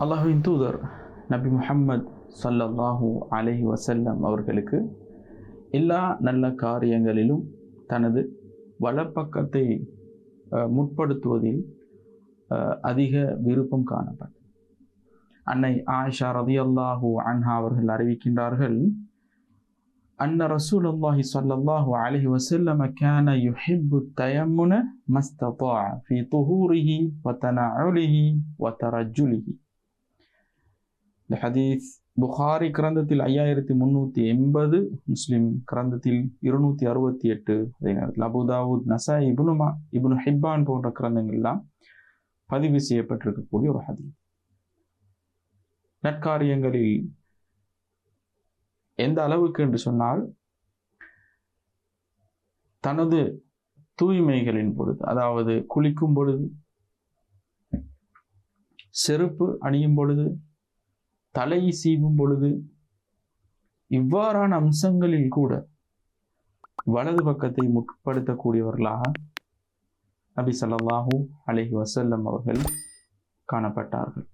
அல்லாஹ்வின் தூதர் நபி முஹம்மது ஸல்லல்லாஹு அலைஹி வஸல்லம் அவர்களுக்கு எல்லா நல்ல காரியங்களிலும் தனது வலப்பக்கத்தை முற்படுத்துவதில் அதிக விருப்பம் காணப்பட்டது. அன்னை ஆயிஷா ரலியல்லாஹு அன்ஹா அவர்கள் அறிவிக்கின்றார்கள், அன்ன ரசூலுல்லாஹி ஸல்லல்லாஹு அலைஹி வஸல்லம் கான யுஹிப்பு தயம்முன மஸ்ததா ஃபீ துஹூரிஹி வ தனஅலிஹி வ தரஜ்ஜுலிஹி. இந்த ஹதீஸ் புகாரி கிரந்தத்தில் 5380, முஸ்லிம் கிரந்தத்தில் 268, அதே நேரத்தில் அபுதாவுத், நசாய், இப்னு ஹிப்பான் போன்ற கிரந்தங்கள் எல்லாம் பதிவு செய்யப்பட்டிருக்கக்கூடிய ஒரு ஹதீஸ். நற்காரியங்களில் எந்த அளவுக்கு என்று சொன்னால், தனது தூய்மைகளின் பொழுது, அதாவது குளிக்கும் பொழுது, செருப்பு அணியும் பொழுது, தலை சீவும் பொழுது, இவ்வாறான அம்சங்களில் கூட வலது பக்கத்தை முற்படுத்தக்கூடியவர்களாக நபி ஸல்லல்லாஹு அலைஹி வஸல்லம் அவர்கள் காணப்பட்டார்கள்.